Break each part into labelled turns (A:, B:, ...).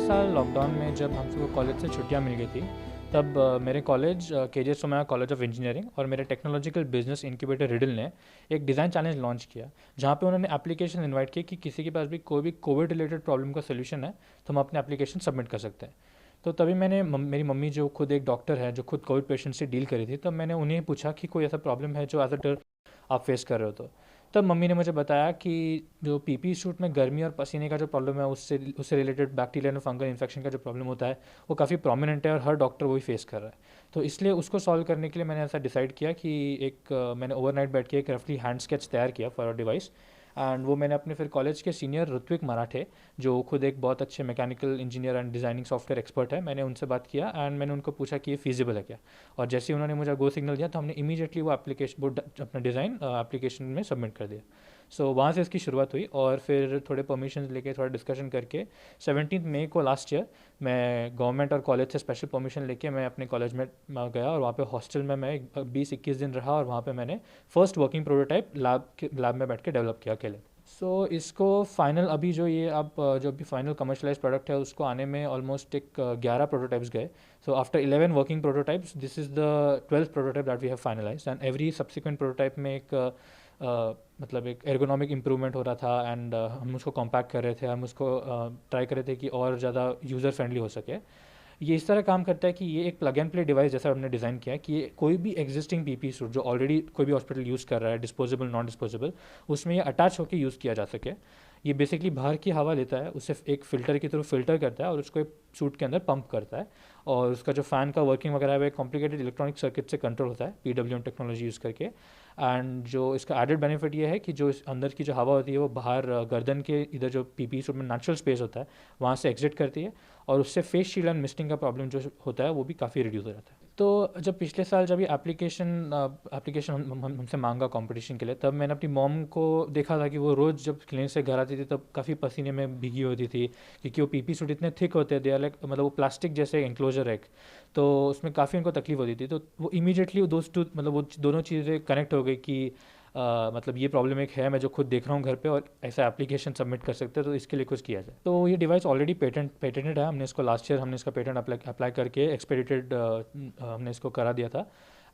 A: साल लॉकडाउन में जब हम सबको कॉलेज से छुट्टियां मिल गई थी, तब मेरे कॉलेज के सोमैया कॉलेज ऑफ इंजीनियरिंग और मेरे टेक्नोलॉजिकल बिजनेस इंक्यूबेटर रिडल ने एक डिज़ाइन चैलेंज लॉन्च किया, जहाँ पे उन्होंने एप्लीकेशन इनवाइट की कि किसी के पास भी कोई भी कोविड रिलेटेड प्रॉब्लम का सोल्यूशन है तो हम अपने एप्लीकेशन सबमिट कर सकते हैं। तो तभी मैंने मेरी मम्मी जो खुद एक डॉक्टर है, जो खुद कोविड पेशेंट से डील करी थी, तब मैंने उन्हें पूछा कि कोई ऐसा प्रॉब्लम है जो एज अ आप फेस कर रहे हो। तो तब मम्मी ने मुझे बताया कि जो पीपी सूट में गर्मी और पसीने का जो प्रॉब्लम है, उससे उससे रिलेटेड बैक्टीरियल और फंगल इन्फेक्शन का जो प्रॉब्लम होता है, वो काफ़ी प्रोमिनेंट है और हर डॉक्टर वही फेस कर रहा है। तो इसलिए उसको सॉल्व करने के लिए मैंने ऐसा डिसाइड किया कि मैंने ओवरनाइट बैठ के एक रफली हैंड स्केच तैयार किया फॉर अ डिवाइस। एंड वो मैंने अपने फिर कॉलेज के सीनियर ऋत्विक मराठे, जो खुद एक बहुत अच्छे mechanical engineer and designing software expert है, मैंने उनसे बात किया एंड मैंने उनको पूछा कि ये फीजिबल है क्या। और जैसे ही उन्होंने मुझे गो सिग्नल दिया तो हमने इमीडिएटली वो अपना डिज़ाइन एप्लीकेशन में सबमिट कर दिया। सो वहाँ से इसकी शुरुआत हुई और फिर थोड़े परमिशन लेके थोड़ा डिस्कशन करके 17 मई को लास्ट ईयर मैं गवर्नमेंट और कॉलेज से स्पेशल परमिशन लेके मैं अपने कॉलेज में गया और वहाँ पे हॉस्टल में मैं 20-21 दिन रहा और वहाँ पे मैंने फर्स्ट वर्किंग प्रोटोटाइप लैब में बैठ के डेवलप किया अकेले। सो इसको फाइनल अभी जो ये अब जो भी फाइनल कमर्शलाइज प्रोडक्ट है उसको आने में ऑलमोस्ट एक 11 प्रोटोटाइप्स गए। So after 11 working prototypes this is the 12th prototype that we have finalised and every subsequent prototype में एक मतलब एक एर्गोनॉमिक इम्प्रूवमेंट हो रहा था एंड हम उसको कॉम्पैक्ट कर रहे थे, हम उसको ट्राई कर रहे थे कि और ज़्यादा यूज़र फ्रेंडली हो सके। ये इस तरह काम करता है कि ये एक प्लग एंड प्ले डिवाइस जैसा हमने डिज़ाइन किया है कि ये कोई भी एग्जिस्टिंग पीपी सूट जो ऑलरेडी कोई भी हॉस्पिटल यूज़ कर रहा है, डिस्पोजेबल नॉन डिस्पोजेबल, उसमें ये अटैच होकर यूज़ किया जा सके। ये बेसिकली बाहर की हवा लेता है, उसे एक फ़िल्टर की तरह फ़िल्टर करता है और उसको एक सूट के अंदर पंप करता है। और उसका जो फ़ैन का वर्किंग वगैरह है वो एक कॉम्प्लिकेटेड इलेक्ट्रॉनिक सर्किट से कंट्रोल होता है PWM टेक्नोलॉजी यूज़ करके। एंड जो इसका एडेड बेनिफिट ये है कि जो इस अंदर की जो हवा होती है वो बाहर गर्दन के इधर जो पीपी सूट में नेचुरल स्पेस होता है वहाँ से एग्जिट करती है और उससे फेस शील्ड एंड मिस्टिंग का प्रॉब्लम जो होता है वो भी काफ़ी रिड्यूस हो जाता है। तो जब पिछले साल जब ये एप्लीकेशन हमसे मांगा कंपटीशन के लिए, तब मैंने अपनी मॉम को देखा था कि वो रोज़ जब क्लिनिक से घर आती थी तब काफ़ी पसीने में भीगी होती थी, क्योंकि वो पीपी सूट इतने थिक होते थे, लाइक मतलब वो प्लास्टिक जैसे एंक्लोजर है, तो उसमें काफ़ी उनको तकलीफ होती थी। तो वो इमीडिएटली वो दोस्त मतलब वो दोनों चीज़ें कनेक्ट हो गई कि मतलब ये प्रॉब्लम एक है, मैं जो खुद देख रहा हूँ घर पे, और ऐसा एप्लीकेशन सबमिट कर सकते हैं, तो इसके लिए कुछ किया जाए। तो ये डिवाइस ऑलरेडी पेटेंटेड है, हमने इसको लास्ट ईयर हमने इसका पेटेंट अप्लाई करके एक्सपेडिटेड हमने इसको करा दिया था।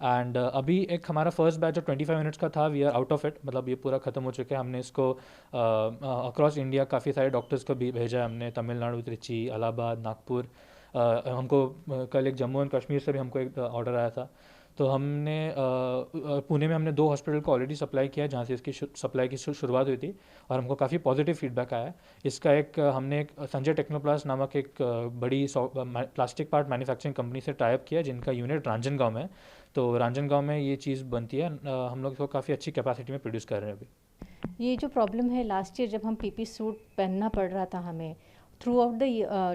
A: एंड अभी एक हमारा फर्स्ट बैच जो 25 मिनट्स का था, we are out of it, मतलब ये पूरा ख़त्म हो चुका है। हमने इसको अक्रॉस इंडिया काफ़ी सारे डॉक्टर्स को भी भेजा है हमने, तमिलनाडु, त्रिची, इलाहाबाद, नागपुर। हमको कल एक जम्मू एंड कश्मीर से भी हमको एक ऑर्डर आया था। तो हमने पुणे में हमने 2 हॉस्पिटल को ऑलरेडी सप्लाई किया है जहाँ से इसकी सप्लाई की शुरुआत हुई थी और हमको काफ़ी पॉजिटिव फीडबैक आया है। इसका एक हमने एक संजय टेक्नोप्लास्ट नामक एक बड़ी प्लास्टिक पार्ट मैन्युफैक्चरिंग कंपनी से टाई अप किया है, जिनका यूनिट रांजनगांव में है। तो रांजनगांव में ये चीज़ बनती है। हम लोग इसको काफ़ी अच्छी कैपेसिटी में प्रोड्यूस कर रहे हैं अभी।
B: ये जो प्रॉब्लम है, लास्ट ईयर जब हम पीपी सूट पहनना पड़ रहा था हमें through out the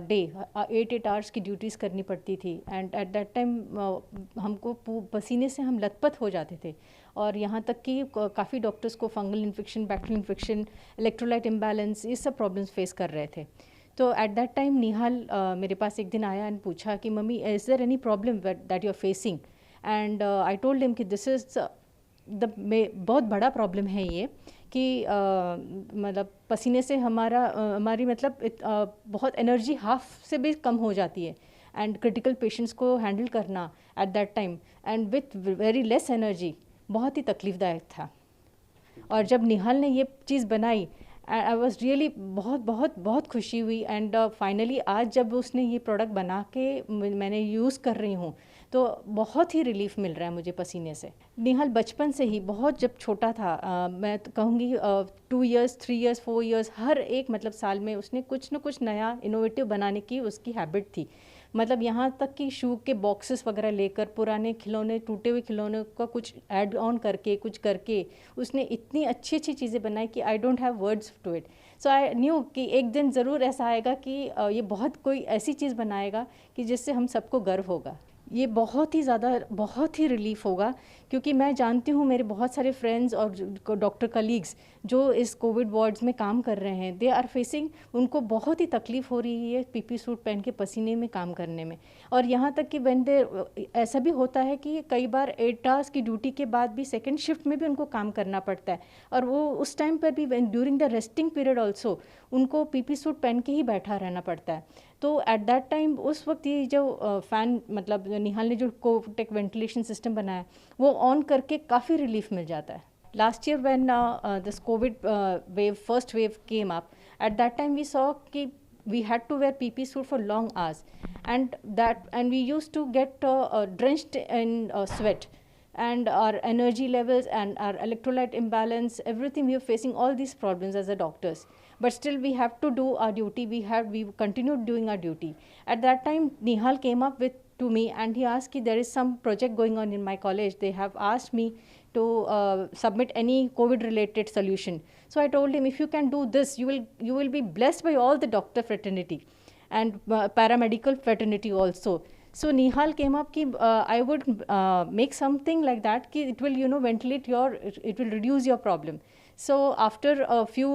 B: day, 8 hours की ड्यूटीज़ करनी पड़ती थी एंड एट दैट टाइम हमको पसीने से हम लथपथ हो जाते थे। और यहाँ तक कि काफ़ी डॉक्टर्स को fungal infection, bacterial infection, electrolyte imbalance, ये सब प्रॉब्लम्स फेस कर रहे थे। तो एट दैट टाइम निहाल मेरे पास एक दिन आया एंड पूछा कि mummy, is there any problem that you are facing? And I told him कि दिस इज़ बहुत बड़ा प्रॉब्लम है ये, कि मतलब पसीने से हमारी मतलब बहुत एनर्जी हाफ से भी कम हो जाती है एंड क्रिटिकल पेशेंट्स को हैंडल करना at that time and with very less energy बहुत ही तकलीफ़दायक था। और जब निहाल ने ये चीज़ बनाई, आई वॉज रियली बहुत बहुत बहुत खुशी हुई एंड फाइनली आज जब उसने ये प्रोडक्ट बना के मैंने यूज़ कर रही हूँ तो बहुत ही रिलीफ मिल रहा है मुझे पसीने से। निहाल बचपन से ही बहुत जब छोटा था, मैं तो कहूँगी 2 इयर्स, 3 इयर्स, 4 इयर्स, हर एक मतलब साल में उसने कुछ न कुछ नया इनोवेटिव बनाने की उसकी हैबिट थी। मतलब यहाँ तक कि शू के बॉक्सेस वगैरह लेकर पुराने खिलौने, टूटे हुए खिलौने का कुछ ऐड ऑन करके, कुछ करके उसने इतनी अच्छी अच्छी चीज़ें बनाई कि I don't have words to it. So I knew कि एक दिन ज़रूर ऐसा आएगा कि ये बहुत कोई ऐसी चीज़ बनाएगा कि जिससे हम सबको गर्व होगा। ये बहुत ही ज़्यादा, बहुत ही रिलीफ होगा, क्योंकि मैं जानती हूँ मेरे बहुत सारे फ्रेंड्स और डॉक्टर कलीग्स जो इस कोविड वार्ड्स में काम कर रहे हैं, दे आर फेसिंग, उनको बहुत ही तकलीफ़ हो रही है पीपी सूट पहन के पसीने में काम करने में। और यहाँ तक कि व्हेन दे, ऐसा भी होता है कि कई बार 8 आवर्स की ड्यूटी के बाद भी सेकंड शिफ्ट में भी उनको काम करना पड़ता है, और वो उस टाइम पर भी during the resting period also उनको पीपी सूट पहन के ही बैठा रहना पड़ता है। तो एट दैट टाइम उस वक्त ये जो फ़ैन मतलब निहाल ने जो कोटेक वेंटिलेशन सिस्टम बनाया वो ऑन करके काफ़ी रिलीफ मिल जाता है। Last year when this COVID first wave came up, at that time we saw कि we had to wear PP suit for long hours, and we used to get drenched in sweat, and our energy levels and our electrolyte imbalance, everything, we were facing all these problems as a doctors. But still we have to do our duty. We continued doing our duty. At that time, Nihal came up to me and he asked कि there is some project going on in my college. They have asked me to submit any COVID related solution. So I told him, if you can do this, you will be blessed by all the doctor fraternity and paramedical fraternity also. So Nihal came up कि I would make something like that कि it will ventilate it will reduce your problem. So after a few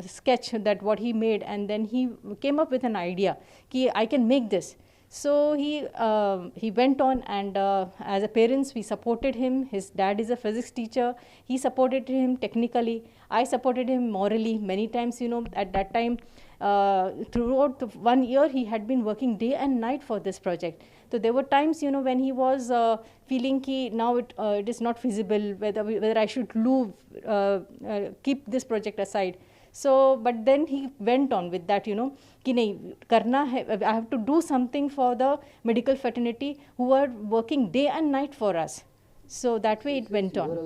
B: sketch that what he made, and then he came up with an idea कि I can make this. So he went on, and as a parents we supported him. His dad is a physics teacher. He supported him technically. I supported him morally many times. At that time, throughout 1 year he had been working day and night for this project. So there were times when he was feeling कि now it is not feasible, whether I should keep this project aside. So but then he went on with that कि नहीं करना है, I have to do something for the medical fraternity who are working day and night for us. So that way it went on.